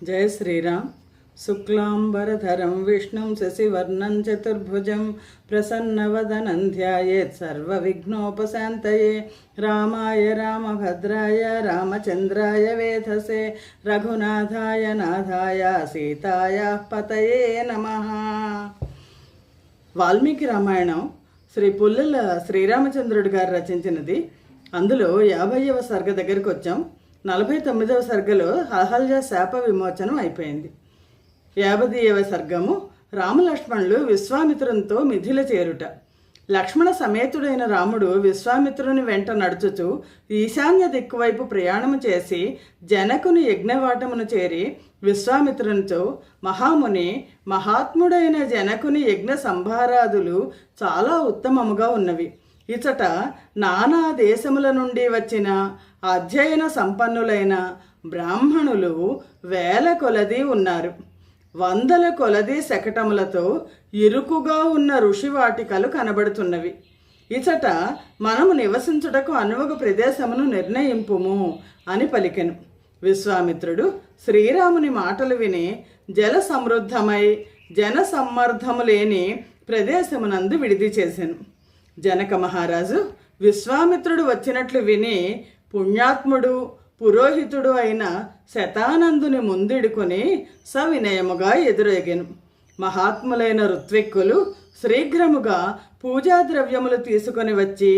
जय श्रीराम। शुक्लांबरधरं विष्णुं शशिवर्णं चतुर्भुजं प्रसन्नवदनं ध्यायेत् सर्वविघ्नोपशान्तये। रामाय रामभद्राय रामचन्द्राय वेधसे रघुनाथाय नाथाय सीतायाः पतये नमः। వాల్మీకి రామాయణం శ్రీ పుల్లల శ్రీరామచంద్రుడి గారు రచించినది. అందులో 50వ సర్గ దగ్గరికి వచ్చాం. 49వ సర్గలో అహల్య శాప విమోచనం అయిపోయింది. 50వ సర్గము రామలక్ష్మణులు విశ్వామిత్రునితో మిథిల చేరుట. లక్ష్మణ సమేతుడైన రాముడు విశ్వామిత్రుని వెంట నడుచుచు ఈశాన్య దిక్కువైపు ప్రయాణము చేసి జనకుని యజ్ఞవాటమును చేరి విశ్వామిత్రునితో, మహాముని, మహాత్ముడైన జనకుని యజ్ఞ సంభారాదులు చాలా ఉత్తమముగా ఉన్నవి. ఇచట నానా దేశముల నుండి వచ్చిన అధ్యయన సంపన్నులైన బ్రాహ్మణులు వేల కొలది ఉన్నారు. వందల కొలది శకటములతో ఇరుకుగా ఉన్న ఋషివాటికలు కనబడుతున్నవి. ఇచట మనము నివసించుటకు అనువగు ప్రదేశమును నిర్ణయింపుము అని పలికెను. విశ్వామిత్రుడు శ్రీరాముని మాటలు విని జల సమృద్ధమై జన సమ్మర్ధము లేని ప్రదేశమునందు విడిది చేసెను. జనక మహారాజు విశ్వామిత్రుడు వచ్చినట్లు విని పుణ్యాత్ముడు పురోహితుడు అయిన శతానందుని ముందిడుకొని సవినయముగా ఎదురేగెను. మహాత్ములైన ఋత్విక్కులు శీఘ్రముగా పూజా ద్రవ్యములు తీసుకొని వచ్చి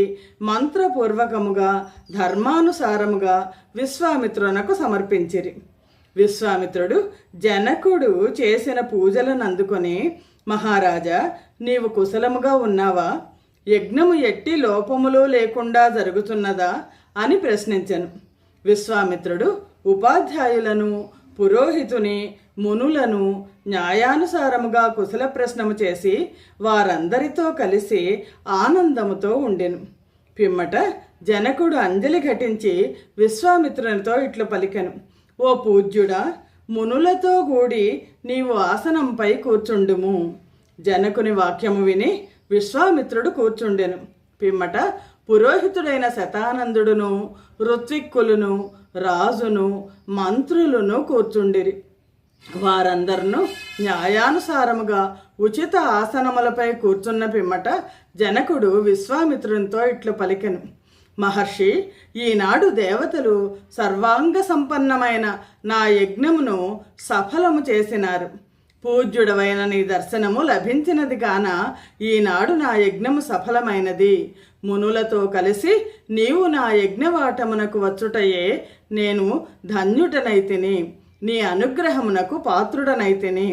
మంత్రపూర్వకముగా ధర్మానుసారముగా విశ్వామిత్రునకు సమర్పించిరి. విశ్వామిత్రుడు జనకుడు చేసిన పూజలను అందుకొని, మహారాజా, నీవు కుశలముగా ఉన్నావా? యజ్ఞము ఎట్టి లోపములు లేకుండా జరుగుతున్నదా అని ప్రశ్నించెను. విశ్వామిత్రుడు ఉపాధ్యాయులను, పురోహితుని, మునులను న్యాయానుసారముగా కుశల ప్రశ్నము చేసి వారందరితో కలిసి ఆనందముతో ఉండెను. పిమ్మట జనకుడు అంజలి ఘటించి విశ్వామిత్రునితో ఇట్లు పలికెను. ఓ పూజ్యుడా, మునులతో కూడి నీవు ఆసనంపై కూర్చుండుము. జనకుని వాక్యము విని విశ్వామిత్రుడు కూర్చుండెను. పిమ్మట పురోహితుడైన శతానందుడును, ఋత్విక్కులను, రాజును, మంత్రులను కూర్చుండిరి. వారందరినూ న్యాయానుసారముగా ఉచిత ఆసనములపై కూర్చున్న పిమ్మట జనకుడు విశ్వామిత్రునితో ఇట్లు పలికెను. మహర్షి, ఈనాడు దేవతలు సర్వాంగ సంపన్నమైన నా యజ్ఞమును సఫలము చేసినారు. పూజ్యుడవైన నీ దర్శనము లభించినది కాన ఈనాడు నా యజ్ఞము సఫలమైనది. మునులతో కలిసి నీవు నా యజ్ఞవాటమునకు వచ్చుటయే నేను ధన్యుటనైతిని, నీ అనుగ్రహమునకు పాత్రుడనైతిని.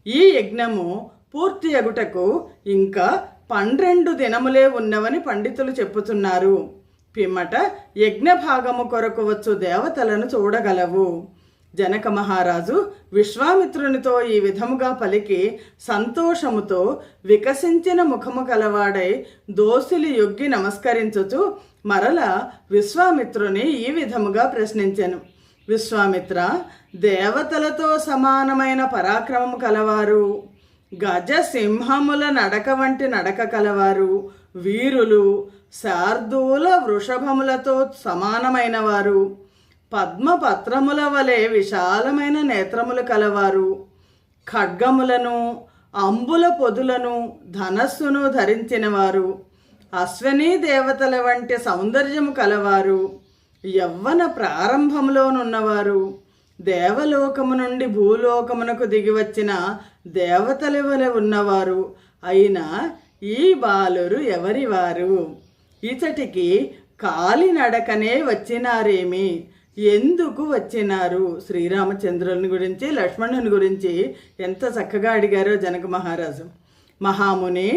ఈ యజ్ఞము పూర్తి అగుటకు ఇంకా 12 దినములే ఉన్నవని పండితులు చెప్పుతున్నారు. పిమ్మట యజ్ఞ భాగము కొరకు వచ్చు దేవతలను చూడగలవు. జనక మహారాజు విశ్వామిత్రునితో ఈ విధముగా పలికి సంతోషముతో వికసించిన ముఖము కలవాడై దోసిలి యొగ్గి నమస్కరించుచు మరల విశ్వామిత్రుని ఈ విధముగా ప్రశ్నించెను. విశ్వామిత్ర, దేవతలతో సమానమైన పరాక్రమము కలవారు, గజ సింహముల నడక వంటి నడక కలవారు, వీరులు, శార్దూల వృషభములతో సమానమైన వారు, పద్మపత్రముల వలె విశాలమైన నేత్రములు కలవారు, ఖడ్గములను, అంబుల పొదులను, ధనస్సును ధరించిన వారు, అశ్వనీ దేవతల వంటి సౌందర్యము కలవారు, యవ్వన ప్రారంభంలోనున్నవారు, దేవలోకము నుండి భూలోకమునకు దిగివచ్చిన దేవతల వలె ఉన్నవారు అయిన ఈ బాలురు ఎవరివారు? ఇతటికి కాలినడకనే వచ్చినారేమి? ఎందుకు వచ్చినారు? శ్రీరామచంద్రుని గురించి, లక్ష్మణుని గురించి ఎంత చక్కగా అడిగారో జనక మహారాజు. మహాముని,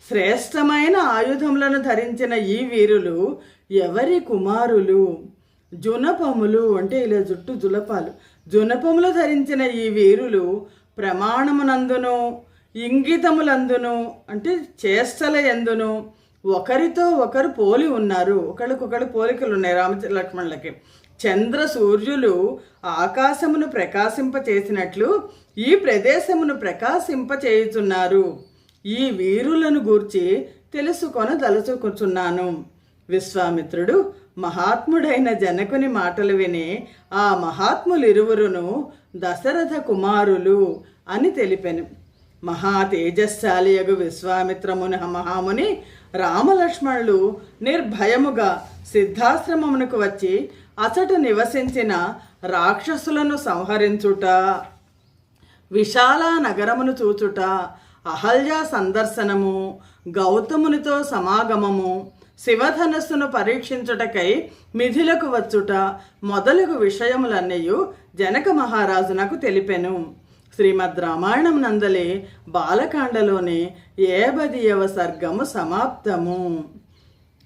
శ్రేష్టమైన ఆయుధములను ధరించిన ఈ వీరులు ఎవరి కుమారులు? జునపములు అంటే ఇలా జుట్టు జులపాలు, జునపములు ధరించిన ఈ వీరులు ప్రమాణమునందును ఇంగితములందును అంటే చేష్టల ఎందును ఒకరితో ఒకరు పోలి ఉన్నారు. ఒకరికొకరు పోలికలు ఉన్నాయి రామలక్ష్మణులకి. చంద్ర సూర్యులు ఆకాశమును ప్రకాశింపచేసినట్లు ఈ ప్రదేశమును ప్రకాశింపచేయుచున్నారు. ఈ వీరులను గూర్చి తెలుసుకొనదలుచుకుచున్నాను. విశ్వామిత్రుడు మహాత్ముడైన జనకుని మాటలు విని ఆ మహాత్ములిరువురును దశరథ కుమారులు అని తెలిపెను. మహా తేజస్శాలియగు విశ్వామిత్రముని మహాముని రామలక్ష్మణులు నిర్భయముగా సిద్ధాశ్రమమునకు వచ్చి అచట నివసించిన రాక్షసులను సంహరించుట, విశాల నగరమును చూచుట, అహల్య సందర్శనము, గౌతమునితో సమాగమము, శివధనస్సును పరీక్షించుటకై మిథిలకు వచ్చుట మొదలగు విషయములన్నయు జనక మహారాజునకు తెలిపెను. శ్రీమద్ రామాయణం నందలి బాలకాండలోని 50వ సర్గము సమాప్తము.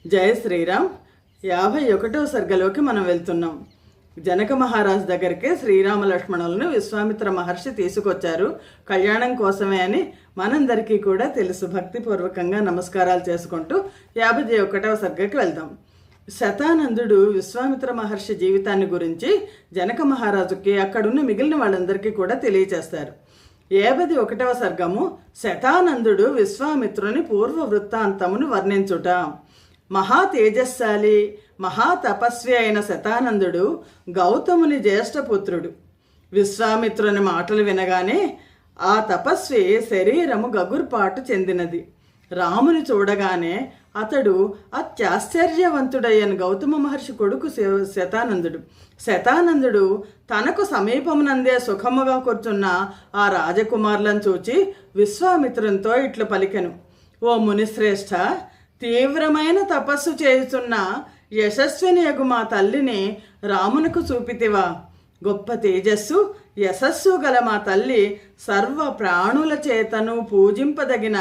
జయ శ్రీరామ్. 51వ సర్గలోకి మనం వెళ్తున్నాం. జనక మహారాజు దగ్గరికి శ్రీరామ లక్ష్మణులను విశ్వామిత్ర మహర్షి తీసుకొచ్చారు కళ్యాణం కోసమే అని మనందరికీ కూడా తెలుసు. భక్తిపూర్వకంగా నమస్కారాలు చేసుకుంటూ 51వ సర్గకి వెళ్దాం. శతానందుడు విశ్వామిత్ర మహర్షి జీవితాన్ని గురించి జనక మహారాజుకి అక్కడున్న మిగిలిన వాళ్ళందరికీ కూడా తెలియచేస్తారు. 51వ సర్గము శతానందుడు విశ్వామిత్రుని పూర్వ వృత్తాంతమును వర్ణించుట. మహా తేజస్శాలి మహాతపస్వి అయిన శతానందుడు గౌతముని జ్యేష్ఠపుత్రుడు. విశ్వామిత్రుని మాటలు వినగానే ఆ తపస్వి శరీరము గగుర్పాటు చెందినది. రాముని చూడగానే అతడు అత్యాశ్చర్యవంతుడయ్యను. గౌతమ మహర్షి కొడుకు శతానందుడు తనకు సమీపమునందే సుఖముగా కూర్చున్న ఆ రాజకుమారులను చూచి విశ్వామిత్రునితో ఇట్లు పలికెను. ఓ మునిశ్రేష్ఠ, తీవ్రమైన తపస్సు చేయుచున్న యశస్విని యగు మా తల్లిని రామునకు చూపితివా? గొప్ప తేజస్సు యశస్సు గల మా తల్లి సర్వ ప్రాణుల చేతను పూజింపదగిన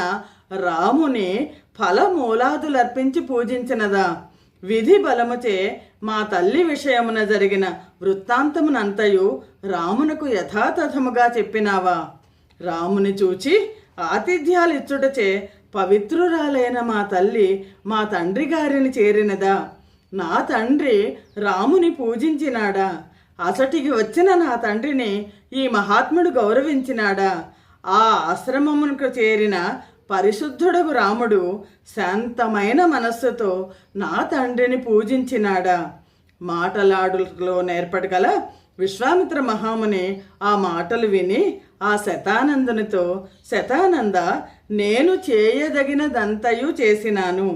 రాముని ఫలమూలాదులర్పించి పూజించినదా? విధి బలముచే మా తల్లి విషయమున జరిగిన వృత్తాంతమునంతయు రామునకు యథాతథముగా చెప్పినావా? రాముని చూచి ఆతిథ్యాలిచ్చుటచే పవిత్రురాలైన మా తల్లి మా తండ్రి గారిని చేరినదా? నా తండ్రి రాముని పూజించినాడా? అసటికి వచ్చిన నా తండ్రిని ఈ మహాత్ముడు గౌరవించినాడా? ఆ ఆశ్రమమునకు చేరిన పరిశుద్ధుడగు రాముడు శాంతమైన మనస్సుతో నా తండ్రిని పూజించినాడా? మాటలాడులో నేర్పడగల విశ్వామిత్ర మహాముని ఆ మాటలు విని ఆ శతానందునితో, శతానంద, నేను చేయదగినదంతయు చేసినాను,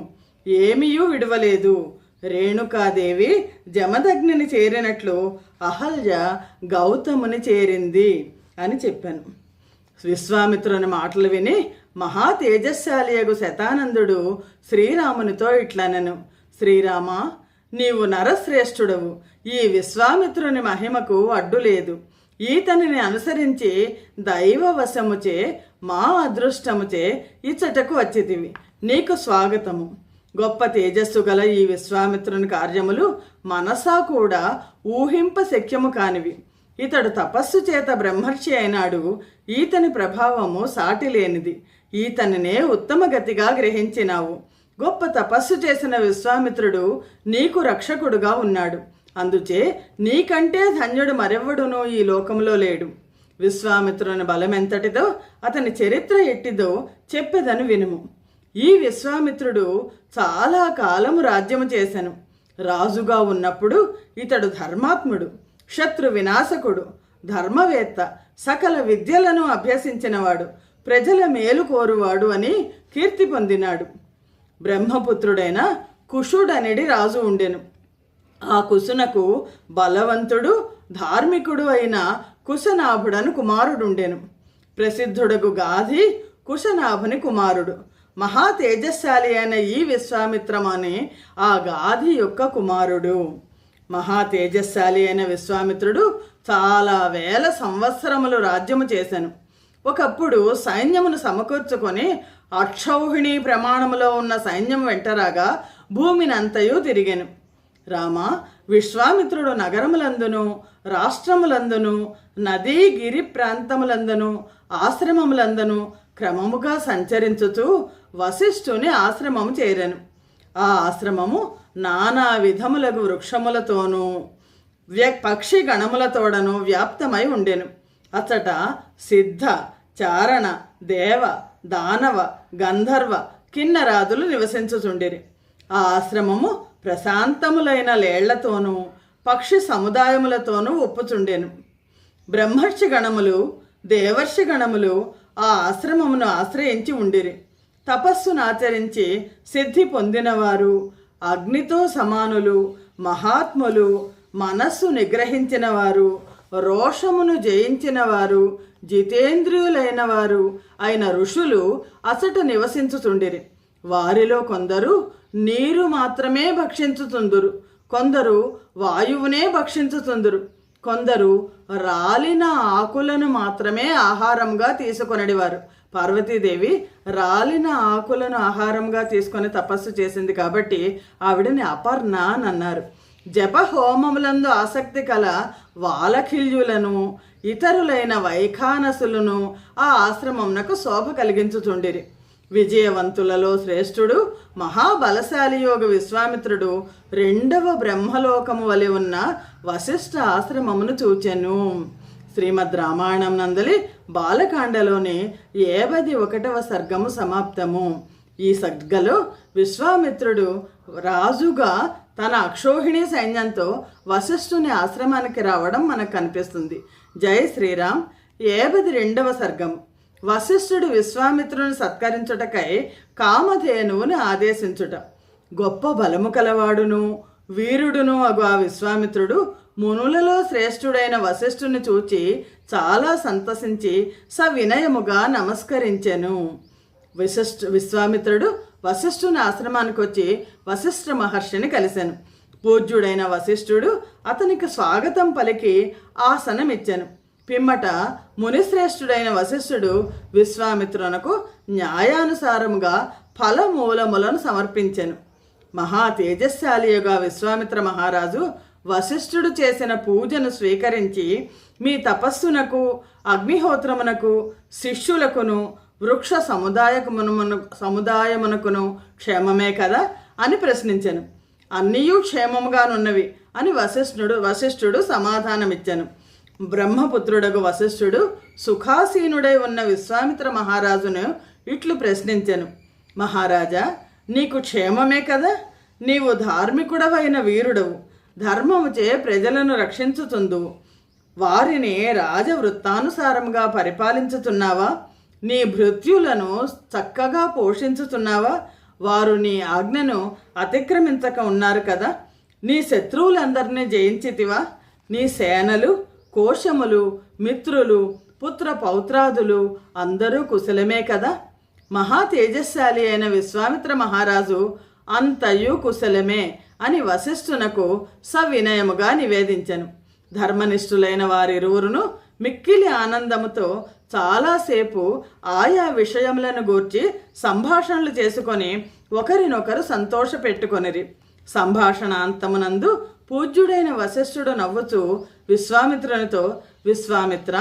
ఏమీయూ విడవలేదు. రేణుకాదేవి జమదగ్నిని చేరినట్లు అహల్య గౌతముని చేరింది అని చెప్పాను. విశ్వామిత్రుని మాటలు విని మహా తేజస్శాలియగు శతానందుడు శ్రీరామునితో ఇట్లనెను. శ్రీరామ, నీవు నరశ్రేష్ఠుడవు. ఈ విశ్వామిత్రుని మహిమకు అడ్డు లేదు. ఈతనిని అనుసరించి దైవవశముచే మా అదృష్టముచే ఇచ్చటకు వచ్చితివి. నీకు స్వాగతము. గొప్ప తేజస్సు గల ఈ విశ్వామిత్రుని కార్యములు మనసా కూడా ఊహింప శక్యము కానివి. ఇతడు తపస్సు చేత బ్రహ్మర్షి అయినాడు. ఈతని ప్రభావము సాటి లేనిది. ఈతనినే ఉత్తమ గతిగా గ్రహించినావు. గొప్ప తపస్సు చేసిన విశ్వామిత్రుడు నీకు రక్షకుడుగా ఉన్నాడు. అందుచే నీకంటే ధన్యుడు మరెవ్వడునూ ఈ లోకంలో లేడు. విశ్వామిత్రుని బలమెంతటిదో అతని చరిత్ర ఎట్టిదో చెప్పెదను వినుము. ఈ విశ్వామిత్రుడు చాలా కాలము రాజ్యము చేసెను. రాజుగా ఉన్నప్పుడు ఇతడు ధర్మాత్ముడు, శత్రు వినాశకుడు, ధర్మవేత్త, సకల విద్యలను అభ్యసించినవాడు, ప్రజల మేలు కోరువాడు అని కీర్తి పొందినాడు. బ్రహ్మపుత్రుడైన కుషుడనిడి రాజు ఉండెను. ఆ కుశునకు బలవంతుడు ధార్మికుడు అయిన కుశనాభుడను కుమారుడుండెను. ప్రసిద్ధుడగు గాధి కుశనాభుని కుమారుడు. మహా తేజస్శాలి అయిన ఈ విశ్వామిత్రమని ఆ గాధి యొక్క కుమారుడు. మహా తేజస్శాలి అయిన విశ్వామిత్రుడు చాలా వేల సంవత్సరములు రాజ్యము చేశాను. ఒకప్పుడు సైన్యమును సమకూర్చుకొని అక్షౌహిణి ప్రమాణములో ఉన్న సైన్యం వెంటరాగా భూమిని అంతయు తిరిగెను. రామ, విశ్వామిత్రుడు నగరములందును, రాష్ట్రములందును, నదీ గిరి ప్రాంతములందును, ఆశ్రమములందును క్రమముగా సంచరించుచూ వశిష్ఠుని ఆశ్రమము చేరెను. ఆ ఆశ్రమము నానా విధములగు వృక్షములతోనూ పక్షి గణములతోడను వ్యాప్తమై ఉండెను. అచ్చట సిద్ధ, చారణ, దేవ, దానవ, గంధర్వ, కిన్నరాదులు నివసించుచుండిరి. ఆ ఆశ్రమము ప్రశాంతములైన లేళ్లతోనూ పక్షి సముదాయములతోనూ ఒప్పుచుండెను. బ్రహ్మర్షి గణములు దేవర్షి గణములు ఆ ఆశ్రమమును ఆశ్రయించి ఉండిరి. తపస్సును ఆచరించి సిద్ధి పొందినవారు, అగ్నితో సమానులు, మహాత్ములు, మనస్సు నిగ్రహించిన వారు, రోషమును జయించిన వారు, జితేంద్రియులైన వారు అయిన ఋషులు అసట నివసించుతుండిరి. వారిలో కొందరు నీరు మాత్రమే భక్షించుతుందురు, కొందరు వాయువునే భక్షించుతుందురు, కొందరు రాలిన ఆకులను మాత్రమే ఆహారంగా తీసుకొనివారు. పార్వతీదేవి రాలిన ఆకులను ఆహారంగా తీసుకొని తపస్సు చేసింది కాబట్టి ఆవిడని అపర్ణ అని అన్నారు. జప హోమములందు ఆసక్తి కల వాలఖిల్యులను ఇతరులైన వైఖానసులను ఆ ఆశ్రమమునకు శోభ కలిగించుచుండిరి. విజయవంతులలో శ్రేష్ఠుడు మహాబలశాలి యోగ విశ్వామిత్రుడు రెండవ బ్రహ్మలోకము వలె ఉన్న వశిష్ఠ ఆశ్రమమును చూచెను. శ్రీమద్ రామాయణం నందలి బాలకాండలోని 51వ సర్గము సమాప్తము. ఈ సర్గలో విశ్వామిత్రుడు రాజుగా తన అక్షోహిణి సైన్యంతో వశిష్ఠుని ఆశ్రమానికి రావడం మనకు కనిపిస్తుంది. జై శ్రీరామ్. 52వ సర్గం. వశిష్ఠుడు విశ్వామిత్రుని సత్కరించుటకై కామధేనువుని ఆదేశించుట. గొప్ప బలము కలవాడును వీరుడును అగు ఆ విశ్వామిత్రుడు మునులలో శ్రేష్ఠుడైన వశిష్ఠుని చూచి చాలా సంతసించి సవినయముగా నమస్కరించెను. విశ్వామిత్రుడు వశిష్ఠుని ఆశ్రమానికి వచ్చి వశిష్ఠ మహర్షిని కలిశాను. పూజ్యుడైన వశిష్ఠుడు అతనికి స్వాగతం పలికి ఆసనమిచ్చెను. పిమ్మట మునిశ్రేష్ఠుడైన వశిష్ఠుడు విశ్వామిత్రునకు న్యాయానుసారముగా ఫలమూలములను సమర్పించెను. మహా తేజస్శాలియుగా విశ్వామిత్ర మహారాజు వశిష్ఠుడు చేసిన పూజను స్వీకరించి, మీ తపస్సునకు అగ్నిహోత్రమునకు శిష్యులకును వృక్ష సముదాయమునకును క్షేమమే కదా అని ప్రశ్నించెను. అన్నీయూ క్షేమముగానున్నవి అని వశిష్ఠుడు సమాధానమిచ్చెను. బ్రహ్మపుత్రుడగు వశిష్ఠుడు సుఖాసీనుడై ఉన్న విశ్వామిత్ర మహారాజును ఇట్లు ప్రశ్నించెను. మహారాజా, నీకు క్షేమమే కదా? నీవు ధార్మికుడవైన వీరుడవు, ధర్మముచే ప్రజలను రక్షించుతుందువు, వారిని రాజవృత్తానుసారంగా పరిపాలించుతున్నావా? నీ భృత్యులను చక్కగా పోషించుతున్నావా? వారు నీ ఆజ్ఞను అతిక్రమించక ఉన్నారు కదా? నీ శత్రువులందరినీ జయించితివా? నీ సేనలు, కోశములు, మిత్రులు, పుత్ర పౌత్రాదులు అందరూ కుశలమే కదా? మహా తేజస్శాలి అయిన విశ్వామిత్ర మహారాజు అంతయు కుశలమే అని వశిష్ఠునకు సవినయముగా నివేదించెను. ధర్మనిష్ఠులైన వారిరువురును మిక్కిలి ఆనందముతో చాలాసేపు ఆయా విషయములను గూర్చి సంభాషణలు చేసుకొని ఒకరినొకరు సంతోషపెట్టుకొనిరి. సంభాషణాంతమునందు పూజ్యుడైన వశిష్ఠుడు నవ్వుచూ విశ్వామిత్రునితో, విశ్వామిత్ర,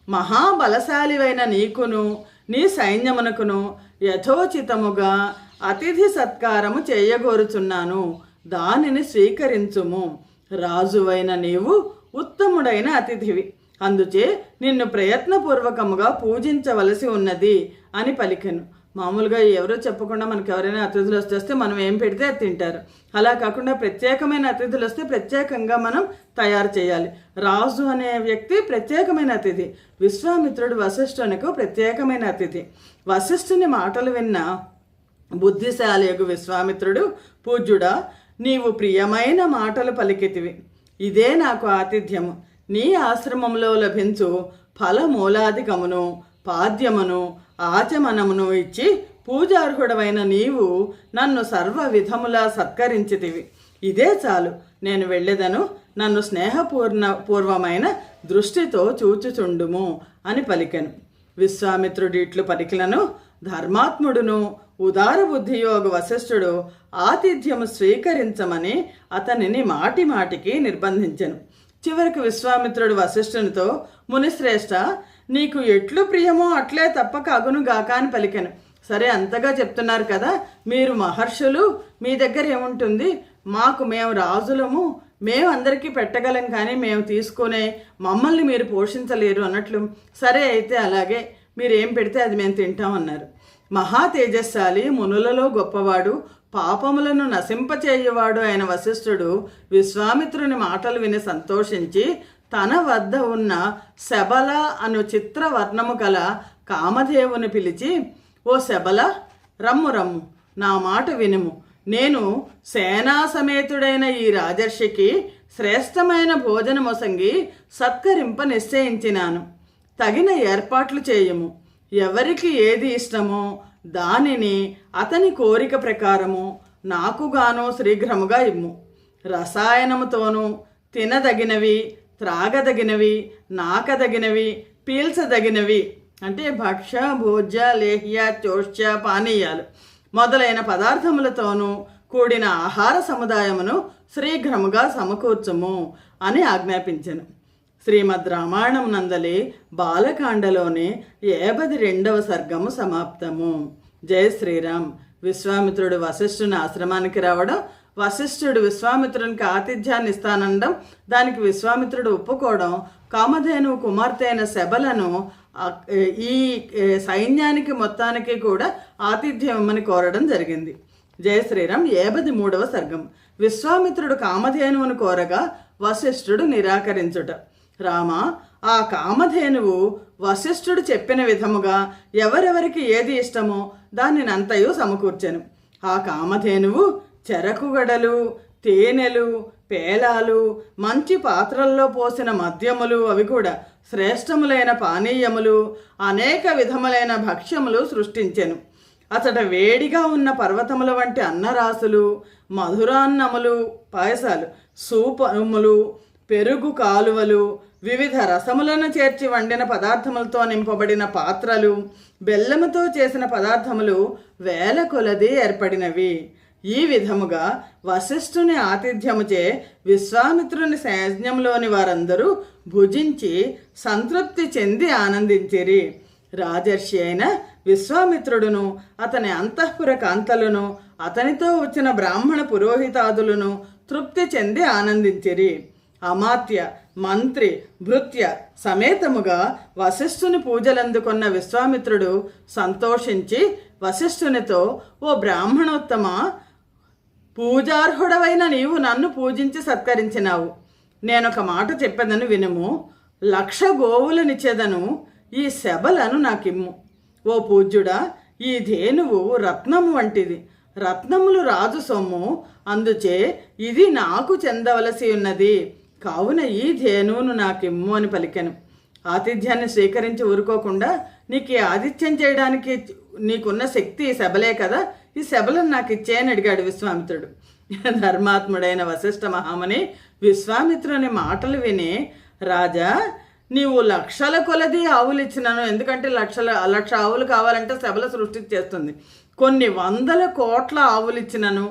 మహాబలశాలివైన నీకును నీ సైన్యమునకును యథోచితముగా అతిథి సత్కారము చేయగోరుచున్నాను, దానిని స్వీకరించుము. రాజువైన నీవు ఉత్తముడైన అతిథివి, అందుచే నిన్ను ప్రయత్నపూర్వకముగా పూజించవలసి ఉన్నది అని పలికెను. మామూలుగా ఎవరో చెప్పకుండా మనకు ఎవరైనా అతిథులు వస్తే మనం ఏం పెడితే అది తింటారు. అలా కాకుండా ప్రత్యేకమైన అతిథులు వస్తే ప్రత్యేకంగా మనం తయారు చేయాలి. రాజు అనే వ్యక్తి ప్రత్యేకమైన అతిథి. విశ్వామిత్రుడు వశిష్ఠునికి ప్రత్యేకమైన అతిథి. వశిష్ఠుని మాటలు విన్న బుద్ధిశాలియగు విశ్వామిత్రుడు, పూజ్యుడా, నీవు ప్రియమైన మాటలు పలికితివి, ఇదే నాకు ఆతిథ్యము. నీ ఆశ్రమంలో లభించు ఫలమూలాధికమును పాద్యమును ఆచమనమును ఇచ్చి పూజార్హుడవైన నీవు నన్ను సర్వ విధములా సత్కరించితివి. ఇదే చాలు, నేను వెళ్ళెదను. నన్ను స్నేహపూర్వమైన దృష్టితో చూచుచుండుము అని పలికెను. విశ్వామిత్రుడి ఇట్లు పలికిలను. ధర్మాత్ముడును ఉదార బుద్ధియోగ వశిష్ఠుడు ఆతిథ్యము స్వీకరించమని అతనిని మాటి మాటికి నిర్బంధించెను. చివరికి విశ్వామిత్రుడు వశిష్ఠునితో, మునిశ్రేష్ఠ, నీకు ఎట్లు ప్రియమో అట్లే తప్పక అగునుగాక అని పలికెను. సరే, అంతగా చెప్తున్నారు కదా, మీరు మహర్షులు, మీ దగ్గర ఏముంటుంది? మేము రాజులము, మేము అందరికీ పెట్టగలం, కానీ మేము తీసుకునే మమ్మల్ని మీరు పోషించలేరు అన్నట్లు. సరే అయితే అలాగే, మీరేం పెడితే అది మేము తింటామన్నారు. మహా తేజస్శాలి, మునులలో గొప్పవాడు, పాపములను నశింపచేయువాడు అయిన వశిష్ఠుడు విశ్వామిత్రుని మాటలు విని సంతోషించి తన వద్ద ఉన్న శబల అను చిత్రవర్ణము కల కామధేవుని పిలిచి, ఓ శబల, రమ్ము రమ్ము, నా మాట వినుము. నేను సేనా సమేతుడైన ఈ రాజర్షికి శ్రేష్టమైన భోజనమొసంగి సత్కరింప నిశ్చయించినాను. తగిన ఏర్పాట్లు చేయుము. ఎవరికి ఏది ఇష్టమో దానిని అతని కోరిక ప్రకారము నాకుగాను శీఘ్రముగా ఇమ్ము. రసాయనముతోనూ తినదగినవి, త్రాగదగినవి, నాకదగినవి, పీల్చదగినవి అంటే భక్ష్య, భోజ్య, లేహ్య, చోష్య, పానీయాలు మొదలైన పదార్థములతోనూ కూడిన ఆహార సముదాయమును శీఘ్రముగా సమకూర్చుము అని ఆజ్ఞాపించెను. శ్రీమద్ రామాయణం నందలి బాలకాండలోని 52వ సర్గము సమాప్తము. జయ శ్రీరామ్. విశ్వామిత్రుడు వశిష్ఠుని ఆశ్రమానికి రావడం, వశిష్ఠుడు విశ్వామిత్రునికి ఆతిథ్యాన్ని ఇస్తానండం, దానికి విశ్వామిత్రుడు ఒప్పుకోవడం, కామధేను కుమార్తె అయిన శబలను ఈ సైన్యానికి మొత్తానికి కూడా ఆతిథ్యం ఇమ్మని కోరడం జరిగింది. జయ శ్రీరామ్. 53వ సర్గం. విశ్వామిత్రుడు కామధేనువును కోరగా వశిష్ఠుడు నిరాకరించుట. రామ, ఆ కామధేనువు వశిష్ఠుడు చెప్పిన విధముగా ఎవరెవరికి ఏది ఇష్టమో దానినంతయు సమకూర్చెను. ఆ కామధేనువు చెరకుగడలు, తేనెలు, పేలాలు, మంచి పాత్రల్లో పోసిన మద్యములు, అవి కూడా శ్రేష్టములైన పానీయములు, అనేక విధములైన భక్ష్యములు సృష్టించెను. అతడ వేడిగా ఉన్న పర్వతముల వంటి అన్నరాసులు, మధురాన్నములు, పాయసాలు, సూపములు, పెరుగు కాలువలు, వివిధ రసములను చేర్చి వండిన పదార్థములతో నింపబడిన పాత్రలు, బెల్లముతో చేసిన పదార్థములు వేల కొలది ఏర్పడినవి. ఈ విధముగా వశిష్ఠుని ఆతిథ్యముచే విశ్వామిత్రుని సైన్యంలోని వారందరూ భుజించి సంతృప్తి చెంది ఆనందించిరి. రాజర్షి అయిన విశ్వామిత్రుడును, అతని అంతఃపుర కాంతలను, అతనితో వచ్చిన బ్రాహ్మణ పురోహితాదులను తృప్తి చెంది ఆనందించిరి. అమాత్య, మంత్రి, భృత్య సమేతముగా వశిష్ఠుని పూజలందుకున్న విశ్వామిత్రుడు సంతోషించి వశిష్ఠునితో, ఓ బ్రాహ్మణోత్తమ, పూజార్హుడవైన నీవు నన్ను పూజించి సత్కరించినావు. నేనొక మాట చెప్పేదను వినుము. 1,00,000 గోవులనిచ్చేదను. ఈ శబలను నాకిమ్ము. ఓ పూజ్యుడా, ఈ ధేనువు రత్నము వంటిది. రత్నములు రాజు సొమ్ము, అందుచే ఇది నాకు చెందవలసి ఉన్నది. కావున ఈ ధేనువును నాకిమ్ము అని పలికెను. ఆతిథ్యాన్ని స్వీకరించి ఊరుకోకుండా, నీకు ఈ ఆతిథ్యం చేయడానికి నీకున్న శక్తి ఈ శబలే కదా, ఈ శబలను నాకు ఇచ్చేయని అడిగాడు విశ్వామిత్రుడు. ధర్మాత్ముడైన వశిష్ఠ మహాముని విశ్వామిత్రుని మాటలు విని, రాజా, నీవు 1,00,000 కొలది ఆవులు ఇచ్చినాను. ఎందుకంటే 1,00,000 ఆవులు కావాలంటే శబల సృష్టి చేస్తుంది. కొన్ని 100 కోట్ల ఆవులు ఇచ్చినను,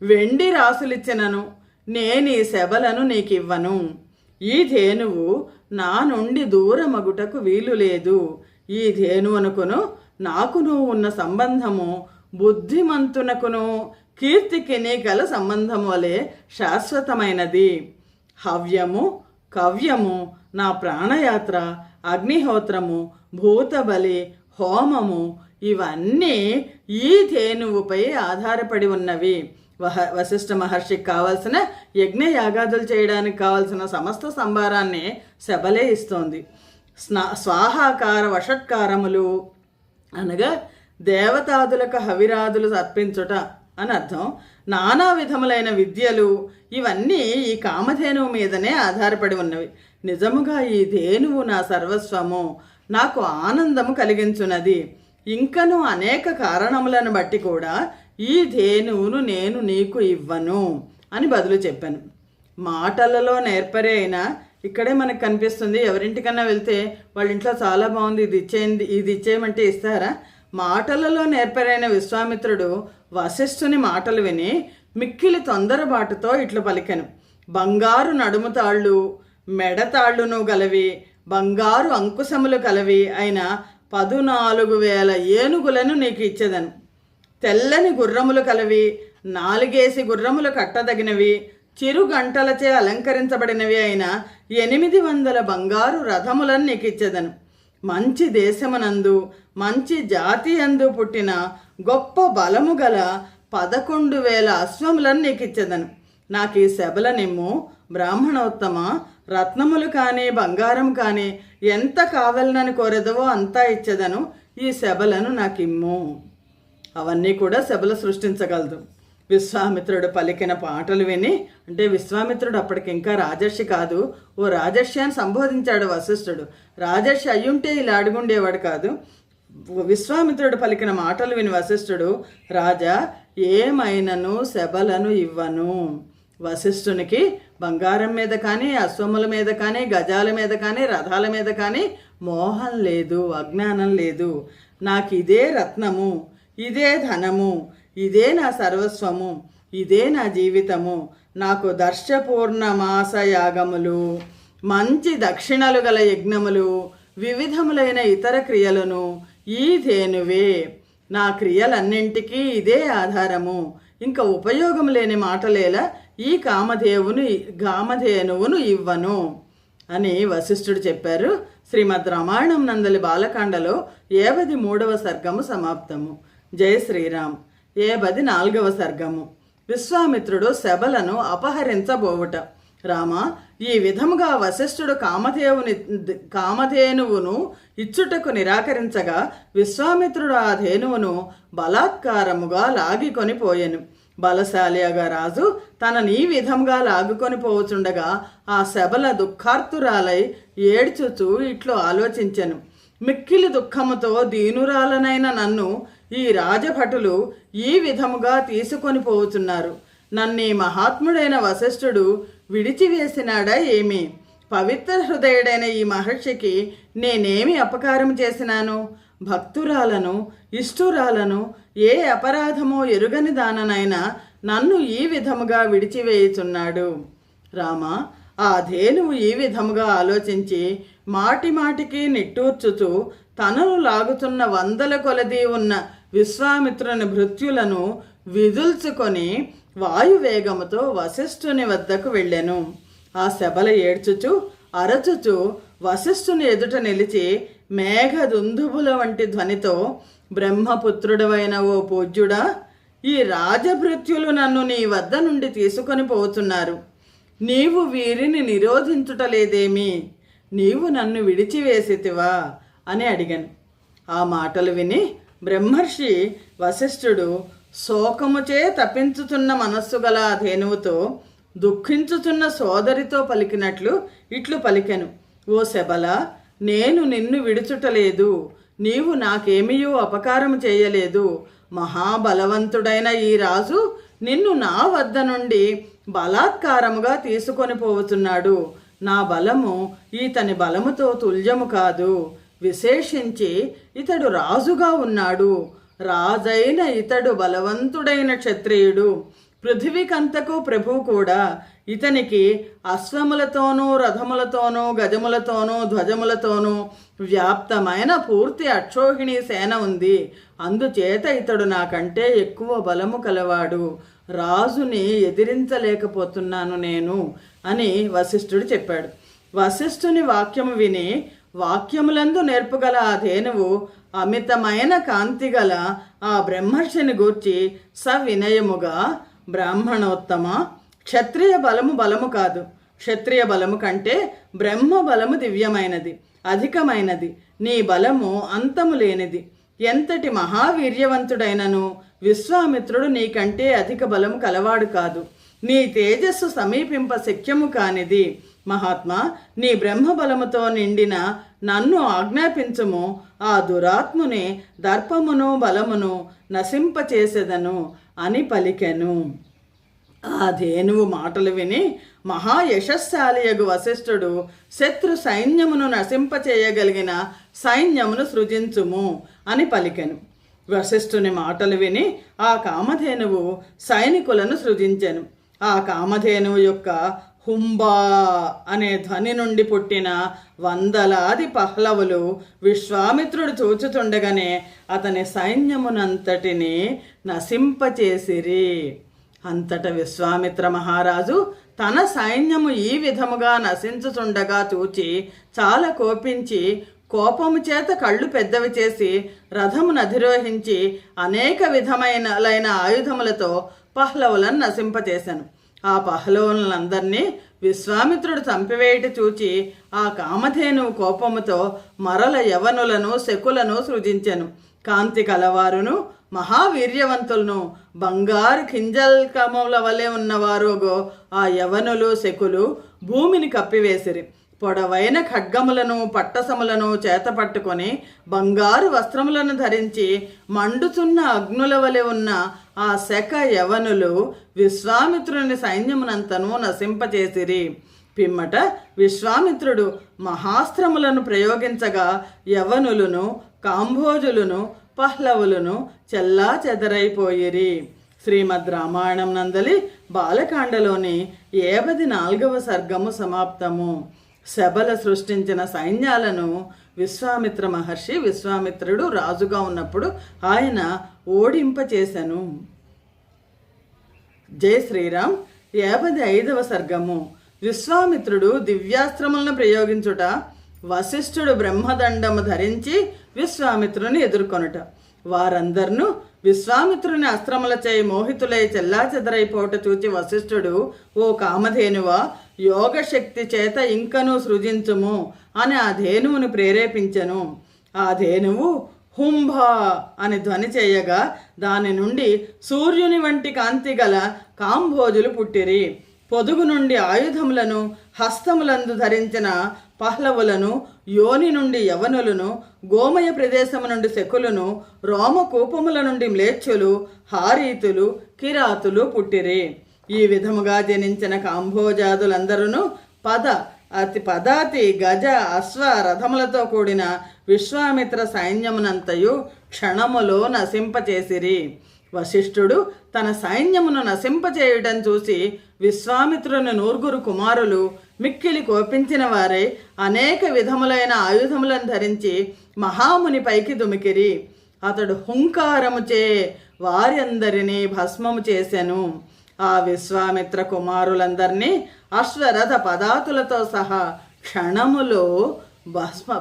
వెండి రాసులు ఇచ్చినను, నేను ఈ శబలను నీకు ఇవ్వను. ఈ ధేనువు నా నుండి దూరమగుటకు వీలు లేదు. ఈ ధేనువునకును నాకును ఉన్న సంబంధము బుద్ధిమంతునకును కీర్తికిని గల సంబంధము వలె శాశ్వతమైనది. హవ్యము, కవ్యము, నా ప్రాణయాత్ర, అగ్నిహోత్రము, భూతబలి, హోమము ఇవన్నీ ఈ ధేనువుపై ఆధారపడి ఉన్నవి. వశిష్ఠ మహర్షికి కావాల్సిన యజ్ఞయాగాదులు చేయడానికి కావాల్సిన సమస్త సంభారాన్ని శబలే ఇస్తోంది. స్వాహాకార వషట్కారములు అనగా దేవతాదులకు హవిరాదులు అర్పించుట అని అర్థం. నానా విధములైన విద్యలు ఇవన్నీ ఈ కామధేనువు మీదనే ఆధారపడి ఉన్నవి. నిజముగా ఈ ధేనువు నా సర్వస్వము, నాకు ఆనందము కలిగించున్నది. ఇంకను అనేక కారణములను బట్టి కూడా ఈ ధేనువును నేను నీకు ఇవ్వను అని బదులు చెప్పాను. మాటలలో నేర్పరే అయినా ఇక్కడే మనకు కనిపిస్తుంది. ఎవరింటికన్నా వెళ్తే వాళ్ళ ఇంట్లో చాలా బాగుంది, ఇది ఇచ్చేయమంటే ఇస్తారా? మాటలలో నేర్పరైన విశ్వామిత్రుడు వశిష్ఠుని మాటలు విని మిక్కిలి తొందరబాటుతో ఇట్లు పలికెను. బంగారు నడుముతాళ్ళు, మెడతాళ్ళును గలవి, బంగారు అంకుశములు కలవి అయిన 14,000 ఏనుగులను నీకు ఇచ్చేదను. తెల్లని గుర్రములు కలవి, 4 గుర్రములు కట్టదగినవి, చిరు గంటలచే అలంకరించబడినవి అయిన 800 బంగారు రథములను నీకు ఇచ్చేదను. మంచి దేశమునందు, మంచి జాతి అందు పుట్టిన గొప్ప బలము గల 11,000 అశ్వములను నీకు ఇచ్చేదను. నాకు ఈ శబలనిమ్ము. బ్రాహ్మణోత్తమ, రత్నములు కానీ బంగారం కానీ ఎంత కావాలని కోరెదవో అంతా ఇచ్చేదను, ఈ శబలను నాకిమ్ము. అవన్నీ కూడా శబల సృష్టించగలదు. విశ్వామిత్రుడు పలికిన పాటలు విని, అంటే విశ్వామిత్రుడు అప్పటికి ఇంకా రాజర్షి కాదు, ఓ రాజర్షి అని సంబోధించాడు వశిష్ఠుడు. రాజర్షి అయ్యుంటే ఇలా అడుగుండేవాడు కాదు. విశ్వామిత్రుడు పలికిన మాటలు విని వశిష్ఠుడు, రాజా ఏమైనను శబలను ఇవ్వను. వశిష్ఠునికి బంగారం మీద కానీ, అశ్వముల మీద కానీ, గజాల మీద కానీ, రథాల మీద కానీ మోహం లేదు, అజ్ఞానం లేదు. నాకు ఇదే రత్నము, ఇదే ధనము, ఇదే నా సర్వస్వము, ఇదే నా జీవితము. నాకు దర్శపూర్ణమాస యాగములు, మంచి దక్షిణలు గల యజ్ఞములు, వివిధములైన ఇతర క్రియలను ఈ ధేనువే. నా క్రియలన్నింటికీ ఇదే ఆధారము. ఇంకా ఉపయోగం లేని మాటలేలా ఈ కామధేనువును ఇవ్వను అని వశిష్ఠుడు చెప్పారు. శ్రీమద్ రామాయణం నందలి బాలకాండలో 73వ సర్గము సమాప్తము. జై శ్రీరామ్. 74వ సర్గము. విశ్వామిత్రుడు శబలను అపహరించబోవుట. రామ, ఈ విధముగా వశిష్ఠుడు కామధేనువును ఇచ్చుటకు నిరాకరించగా విశ్వామిత్రుడు ఆ ధేనువును బలాత్కారముగా లాగికొని పోయెను. బలశాలిగా రాజు తనని ఈ విధంగా లాగుకొని పోవచుండగా ఆ శబల దుఃఖార్తురాలై ఏడ్చుచూ ఇట్లు ఆలోచించెను. మిక్కిలి దుఃఖముతో దీనురాలనైన నన్ను ఈ రాజభటులు ఈ విధముగా తీసుకొని పోవుచున్నారు. నన్నీ మహాత్ముడైన వశిష్ఠుడు విడిచివేసినాడా ఏమి? పవిత్ర హృదయుడైన ఈ మహర్షికి నేనేమి అపకారం చేసినాను? భక్తురాలను, ఇష్టురాలను, ఏ అపరాధమో ఎరుగని దాననైనా నన్ను ఈ విధముగా విడిచివేయుచున్నాడు. రామ, ఆ ధేనువు ఈ విధముగా ఆలోచించి మాటి మాటికి నిట్టూర్చుచూ తనను లాగుతున్న 100 కొలది ఉన్న విశ్వామిత్రుని భృత్యులను విదుల్చుకొని వాయువేగముతో వశిష్ఠుని వద్దకు వెళ్ళెను. ఆ శబల ఏడ్చుచు అరచుచు వశిష్ఠుని ఎదుట నిలిచి మేఘదుందుబుల వంటి ధ్వనితో, బ్రహ్మపుత్రుడవైన ఓ పూజ్యుడా, ఈ రాజభృత్యులు నన్ను నీ వద్ద నుండి తీసుకొని పోతున్నారు. నీవు వీరిని నిరోధించుటలేదేమి? నీవు నన్ను విడిచివేసితివా అని అడిగాను. ఆ మాటలు విని బ్రహ్మర్షి వశిష్ఠుడు శోకముచే తప్పించుతున్న మనస్సు గల ఆ ధేనువుతో దుఃఖించుతున్న సోదరితో పలికినట్లు ఇట్లు పలికెను. ఓ శబల, నేను నిన్ను విడుచుటలేదు. నీవు నాకేమీయూ అపకారము చేయలేదు. మహాబలవంతుడైన ఈ రాజు నిన్ను నా వద్ద నుండి బలాత్కారముగా తీసుకొని పోతున్నాడు. నా బలము ఈతని బలముతో తుల్యము కాదు. విశేషించి ఇతడు రాజుగా ఉన్నాడు. రాజైన ఇతడు బలవంతుడైన క్షత్రియుడు. పృథివీకంతకు ప్రభువు కూడా. ఇతనికి అశ్వములతోనూ, రథములతోనూ, గజములతోనూ, ధ్వజములతోనూ వ్యాప్తమైన పూర్తి అక్షోహిణీ సేన ఉంది. అందుచేత ఇతడు నాకంటే ఎక్కువ బలము కలవాడు. రాజుని ఎదిరించలేకపోతున్నాను నేను అని వశిష్ఠుడు చెప్పాడు. వశిష్ఠుని వాక్యము విని వాక్యములందు నేర్పుగల ఆ ధేనువు అమితమైన కాంతిగల ఆ బ్రహ్మర్షిని గూర్చి సవినయముగా, బ్రాహ్మణోత్తమ, క్షత్రియ బలము కాదు. క్షత్రియ బలము కంటే బ్రహ్మ బలము దివ్యమైనది, అధికమైనది. నీ బలము అంతము లేనిది. ఎంతటి మహావీర్యవంతుడైనను విశ్వామిత్రుడు నీకంటే అధిక బలము కలవాడు కాదు. నీ తేజస్సు సమీపింప శక్యము కానిది. మహాత్మా, నీ బ్రహ్మబలముతో నిండిన నన్ను ఆజ్ఞాపించుము. ఆ దురాత్ముని దర్పమును బలమును నశింపచేసెదను అని పలికెను. ఆ ధేనువు మాటలు విని మహాయశస్శాలియగు వశిష్ఠుడు, శత్రు సైన్యమును నశింపచేయగలిగిన సైన్యమును సృజించుము అని పలికెను. వశిష్ఠుని మాటలు విని ఆ కామధేనువు సైనికులను సృజించెను. ఆ కామధేనువు యొక్క హుంబా అనే ధ్వని నుండి పుట్టిన 100లాది పహ్లవులు విశ్వామిత్రుడు చూచుతుండగానే అతని సైన్యమునంతటిని నశింపచేసిరి. అంతట విశ్వామిత్ర మహారాజు తన సైన్యము ఈ విధముగా నశించుతుండగా చూచి చాలా కోపించి, కోపము చేత కళ్ళు పెద్దవి చేసి రథమును అధిరోహించి అనేక విధమైన ఆయుధములతో పహ్లవులను నశింపచేశాను. ఆ పహ్లవులందరినీ విశ్వామిత్రుడు చంపివేయట చూచి ఆ కామధేనువు కోపముతో మరల యవనులను శకులను సృజించెను. కాంతి కలవారును మహావీర్యవంతులను బంగారు కింజల్కముల వలె ఉన్నవారుగో ఆ యవనులు శకులు భూమిని కప్పివేసిరి. పొడవైన ఖడ్గములను పట్టసములను చేతపట్టుకొని బంగారు వస్త్రములను ధరించి మండుచున్న అగ్నుల వలె ఉన్న ఆ శక యవనులు విశ్వామిత్రుని సైన్యమునంతను నశింపచేసిరి. పిమ్మట విశ్వామిత్రుడు మహాస్త్రములను ప్రయోగించగా యవనులను కాంభోజులను పహ్లవులను చెల్లా చెదరైపోయిరి. శ్రీమద్ రామాయణం నందలి బాలకాండలోని 54వ సర్గము సమాప్తము. శబల సృష్టించిన సైన్యాలను విశ్వామిత్ర మహర్షి విశ్వామిత్రుడు రాజుగా ఉన్నప్పుడు ఆయన ఓడింపచేసెను. జై శ్రీరామ్. 55వ సర్గము. విశ్వామిత్రుడు దివ్యాస్త్రములను ప్రయోగించుట, వశిష్ఠుడు బ్రహ్మదండము ధరించి విశ్వామిత్రుని ఎదుర్కొనుట, వారందర్ను విశ్వామిత్రుని అస్త్రములచే మోహితులై చెల్లాచెదరైపోవట చూచి వశిష్ఠుడు, ఓ కామధేనువా, యోగశక్తి చేత ఇంకనూ సృజించుము అని ఆ ధేనువును ప్రేరేపించెను. ఆ ధేనువు హుంభ అని ధ్వని చేయగా దాని నుండి సూర్యుని వంటి కాంతి గల కాంభోజులు పుట్టిరి. పొదుగు నుండి ఆయుధములను హస్తములందు ధరించిన పహ్లవులను, యోని నుండి యవనులను, గోమయ ప్రదేశము నుండి శకులను, రోమకూపముల నుండి మ్లేచ్ఛులు, హారీతులు, కిరాతులు పుట్టిరి. ఈ విధముగా జనించిన కాంభోజాదులందరూ పదాతి గజ అశ్వ రథములతో కూడిన విశ్వామిత్ర సైన్యమునంతయు క్షణములో నశింపచేసిరి. వశిష్ఠుడు తన సైన్యమును నశింపచేయటం చూసి విశ్వామిత్రుని 9 కుమారులు మిక్కిలి కోపించిన వారై అనేక విధములైన ఆయుధములను ధరించి మహాముని పైకి దుమికిరి. అతడు హుంకారముచే వారి అందరినీ భస్మము చేసెను. ఆ విశ్వామిత్ర కుమారులందరినీ అశ్వరథ పదాతులతో సహా క్షణములో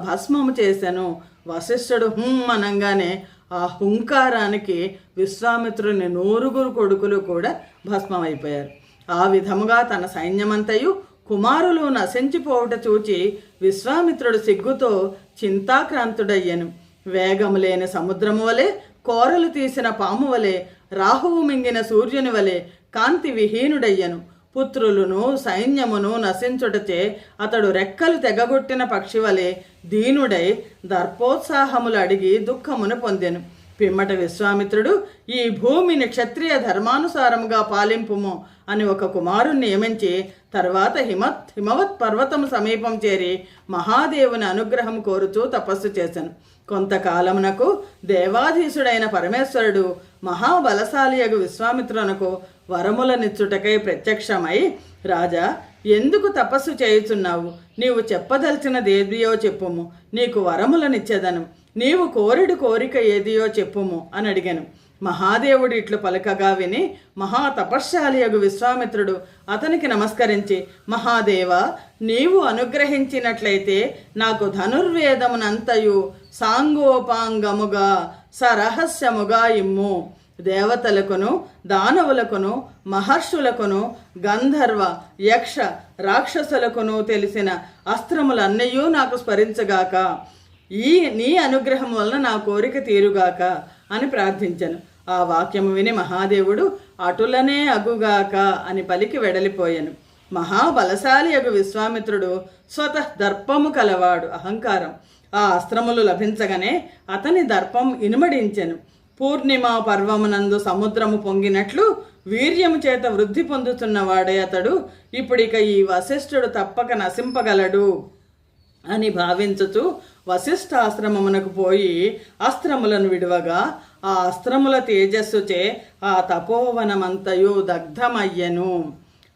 భస్మము చేసెను. వశిష్ఠుడు అనంగానే ఆ హుంకారానికి విశ్వామిత్రుని 9 కొడుకులు కూడా భస్మమైపోయారు. ఆ విధముగా తన సైన్యమంతయు కుమారులు నశించిపోవుట చూచి విశ్వామిత్రుడు సిగ్గుతో చింతాక్రాంతుడయ్యను. వేగము లేని సముద్రము వలె, కోరలు తీసిన పాము వలె, రాహువు మింగిన సూర్యుని వలె కాంతి విహీనుడయ్యను. పుత్రులను సైన్యమును నశించుటచే అతడు రెక్కలు తెగగొట్టిన పక్షి వలె దీనుడై దర్పోత్సాహములు అడిగి దుఃఖమును పొందెను. పిమ్మట విశ్వామిత్రుడు, ఈ భూమిని క్షత్రియ ధర్మానుసారముగా పాలింపుము అని ఒక కుమారుణ్ణి నియమించి తర్వాత హిమవత్ పర్వతము సమీపం చేరి మహాదేవుని అనుగ్రహం కోరుతూ తపస్సు చేశాను. కొంతకాలమునకు దేవాధీశుడైన పరమేశ్వరుడు మహాబలశాలియగు విశ్వామిత్రునకు వరములనిచ్చుటకై ప్రత్యక్షమై, రాజా, ఎందుకు తపస్సు చేయుచున్నావు? నీవు చెప్పదలిచినదేదియో చెప్పుము, నీకు వరములనిచ్చేదను. నీవు కోరిడు కోరిక ఏదియో చెప్పుము అని అడిగాను. మహాదేవుడు ఇట్లు పలకగా విని మహాతపశ్శాలియగు విశ్వామిత్రుడు అతనికి నమస్కరించి, మహాదేవ, నీవు అనుగ్రహించినట్లయితే నాకు ధనుర్వేదమునంతయు సాంగోపాంగముగా సరహస్యముగా ఇమ్ము. దేవతలకును దానవులకును మహర్షులకును గంధర్వ యక్ష రాక్షసులకును తెలిసిన అస్త్రములన్నయూ నాకు స్మరించగాక. నీ అనుగ్రహం వలన నా కోరిక తీరుగాక అని ప్రార్థించను. ఆ వాక్యము విని మహాదేవుడు అటులనే అగుగాక అని పలికి వెడలిపోయాను. మహాబలశాలి అగు విశ్వామిత్రుడు స్వతః దర్పము కలవాడు, అహంకారం. ఆ అస్త్రములు లభించగానే అతని దర్పం ఇనుమడించెను. పూర్ణిమ పర్వమునందు సముద్రము పొంగినట్లు వీర్యము చేత వృద్ధి పొందుతున్నవాడే అతడు ఇప్పుడిక ఈ వశిష్ఠుడు తప్పక నశింపగలడు అని భావించుతూ వశిష్ఠాశ్రమమునకు పోయి అస్త్రములను విడువగా ఆ అస్త్రముల తేజస్సుచే ఆ తపోవనమంతయు దగ్ధమయ్యెను.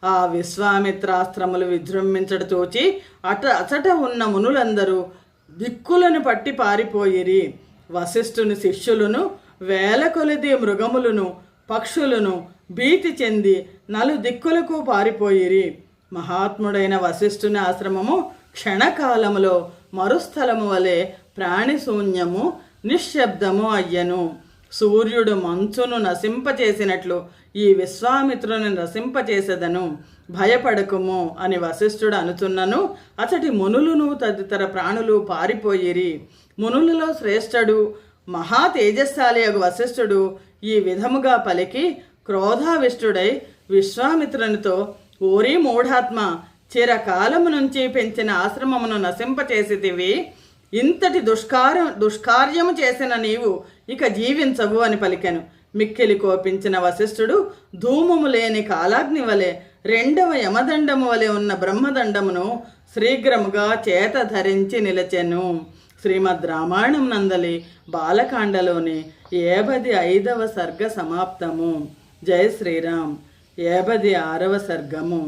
ఆ విశ్వామిత్రాస్త్రములు విజృంభించడు చూచి అచట ఉన్న మునులందరూ దిక్కులను పట్టి పారిపోయిరి. వశిష్ఠుని శిష్యులను వేల కొలది మృగములను పక్షులను భీతి చెంది నలుదిక్కులకు పారిపోయిరి. మహాత్ముడైన వశిష్ఠుని ఆశ్రమము క్షణకాలములో మరుస్థలము వలె ప్రాణిశూన్యము నిశ్శబ్దము అయ్యను. సూర్యుడు మంచును నశింపచేసినట్లు ఈ విశ్వామిత్రుని నశింపచేసెదను. భయపడకుము అని వశిష్ఠుడు అనుచున్నను అతడి మునులును తదితర ప్రాణులు పారిపోయిరి. మునులలో శ్రేష్ఠుడు మహా తేజస్శాలి అగు వశిష్ఠుడు ఈ విధముగా పలికి క్రోధావిష్టుడై విశ్వామిత్రునితో, ఓరి మూఢాత్మ, చిరకాలము నుంచి పెంచిన ఆశ్రమమును నశింపచేసితివి. ఇంతటి దుష్కార్యము చేసిన నీవు ఇక జీవించవు అని పలికెను. మిక్కిలి కోపించిన వశిష్ఠుడు ధూమము లేని కాలాగ్ని వలె రెండవ యమదండము వలె ఉన్న బ్రహ్మదండమును శీఘ్రముగా చేత ధరించి నిలచెను. శ్రీమద్ రామాయణం నందలి బాలకాండలోని 55వ సర్గ సమాప్తము. జై శ్రీరామ్. 56వ సర్గము.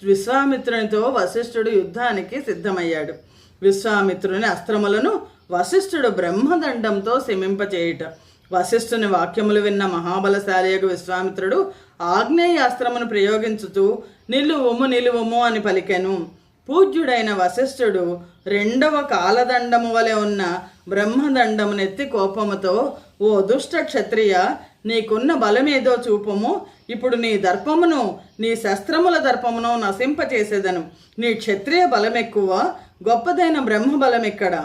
విశ్వామిత్రునితో వశిష్ఠుడు యుద్ధానికి సిద్ధమయ్యాడు. విశ్వామిత్రుని అస్త్రములను వశిష్ఠుడు బ్రహ్మదండంతో శమింపచేయుట. వశిష్ఠుని వాక్యములు విన్న మహాబలశాలియగు విశ్వామిత్రుడు ఆగ్నేయాస్త్రమును ప్రయోగించుతూ నిలువుము అని పలికెను. పూజ్యుడైన వశిష్ఠుడు రెండవ కాలదండము వలె ఉన్న బ్రహ్మదండమునెత్తి కోపముతో, ఓ దుష్ట క్షత్రియ, నీకున్న బలమేదో చూపము. ఇప్పుడు నీ దర్పమును, నీ శస్త్రముల దర్పమును నశింపచేసేదను. నీ క్షత్రియ బలమెక్కువ, గొప్పదైన బ్రహ్మబలమెక్కడ?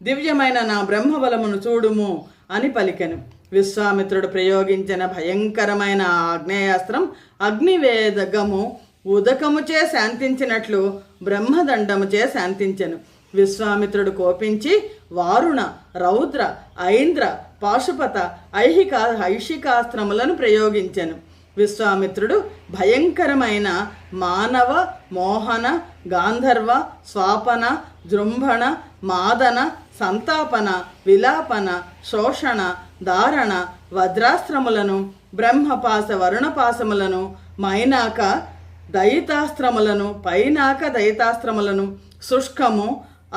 దివ్యమైన నా బ్రహ్మబలమును చూడుము అని పలికెను. విశ్వామిత్రుడు ప్రయోగించిన భయంకరమైన ఆగ్నేయాస్త్రం అగ్నివేదగము ఉదకముచే శాంతించినట్లు బ్రహ్మదండముచే శాంతించెను. విశ్వామిత్రుడు కోపించి వారుణ, రౌద్ర, ఐంద్ర, పాశుపత, ఐషికాస్త్రములను ప్రయోగించెను. విశ్వామిత్రుడు భయంకరమైన మానవ, మోహన, గాంధర్వ, స్వాపన, జృంభణ, మాదన, సంతాపన, విలాపన, శోషణ, దారణ, వజ్రాస్త్రములను, బ్రహ్మపాశ వరుణపాశములను, మైనాక దయితాస్త్రములను, పైనాక దయితాస్త్రములను, శుష్కము,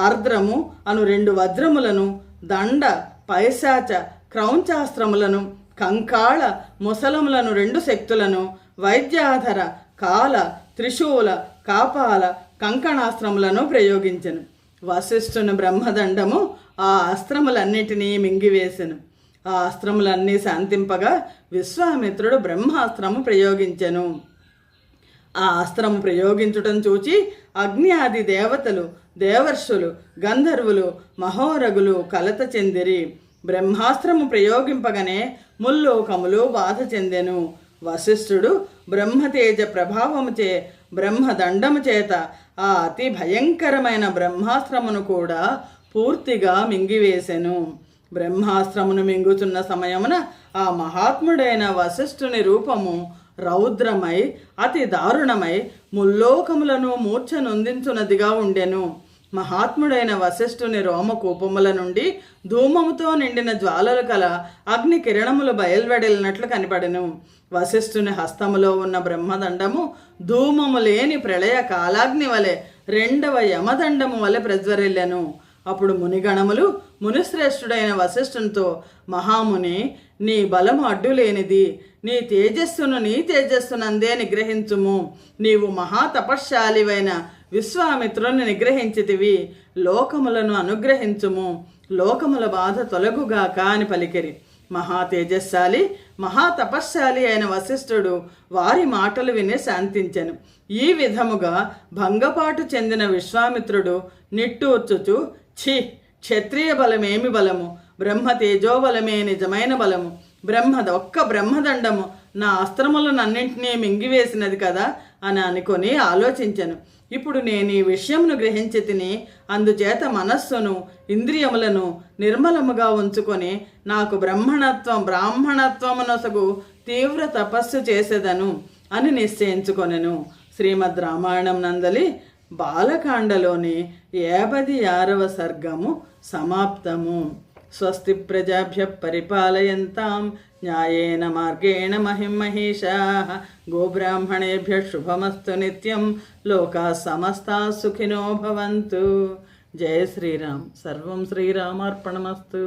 ఆర్ద్రము అను 2 వజ్రములను, దండ, పైశాచ, క్రౌంచాస్త్రములను, కంకాళ, ముసలములను 2 శక్తులను, వైద్యాధర, కాల, త్రిశూల, కాపాల, కంకణాస్త్రములను ప్రయోగించెను. వశిష్ఠుని బ్రహ్మదండము ఆ అస్త్రములన్నిటినీ మింగివేసెను. ఆ అస్త్రములన్నీ శాంతింపగా విశ్వామిత్రుడు బ్రహ్మాస్త్రము ప్రయోగించెను. ఆ అస్త్రము ప్రయోగించుటం చూచి అగ్ని ఆది దేవతలు, దేవర్షులు, గంధర్వులు, మహోరగులు కలత చెందిరి. బ్రహ్మాస్త్రము ప్రయోగింపగానే ముల్లోకములు బాధ చెందెను. వశిష్ఠుడు బ్రహ్మతేజ ప్రభావముచే బ్రహ్మదండము చేత ఆ అతి భయంకరమైన బ్రహ్మాస్త్రమును కూడా పూర్తిగా మింగివేసెను. బ్రహ్మాస్త్రమును మింగుతున్న సమయమున ఆ మహాత్ముడైన వశిష్ఠుని రూపము రౌద్రమై అతి దారుణమై ముల్లోకములను మూర్ఛనొందించునదిగా ఉండెను. మహాత్ముడైన వశిష్ఠుని రోమకూపముల నుండి ధూమముతో నిండిన జ్వాలలు కల అగ్ని కిరణములు బయల్వెడలినట్లు కనపడెను. వశిష్ఠుని హస్తములో ఉన్న బ్రహ్మదండము ధూమము లేని ప్రళయ కాలాగ్ని వలె రెండవ యమదండము వలె ప్రజ్వరిల్లెను. అప్పుడు మునిగణములు మునిశ్రేష్ఠుడైన వశిష్ఠునితో, మహాముని, నీ బలము అడ్డులేనిది. నీ తేజస్సునందే నిగ్రహించుము. నీవు మహాతపశ్శాలివైన విశ్వామిత్రుని నిగ్రహించితివి. లోకములను అనుగ్రహించుము. లోకముల బాధ తొలగుగాక అని పలికిరి. మహాతేజస్శాలి, మహాతపశ్శాలి అయిన వశిష్ఠుడు వారి మాటలు విని శాంతించెను. ఈ విధముగా భంగపాటు చెందిన విశ్వామిత్రుడు నిట్టూర్చుచు, ఛీ, క్షత్రియ బలమేమి బలము, బ్రహ్మ తేజోబలమే నిజమైన బలము. ఒక్క బ్రహ్మదండము నా అస్త్రములనన్నింటినీ మింగివేసినది కదా అని అనుకొని ఆలోచించెను. ఇప్పుడు నేను ఈ విషయమును గ్రహించి తిని, అందుచేత మనస్సును, ఇంద్రియములను నిర్మలముగా ఉంచుకొని నాకు బ్రాహ్మణత్వమునొసగు తీవ్ర తపస్సు చేసేదను అని నిశ్చయించుకొనెను. శ్రీమద్ రామాయణం నందలి బాలకాండలోని 56వ సర్గము సమాప్తము. స్వస్తి ప్రజాభ్య పరిపాలయంతాం న్యాయేన మార్గేణ మహిమహేషాః. గోబ్రాహ్మణేభ్య శుభమస్తు నిత్యం. లోకాః సమస్తాః సుఖినో భవంతు. జయ శ్రీరామ్. సర్వం శ్రీరామార్పణమస్తు.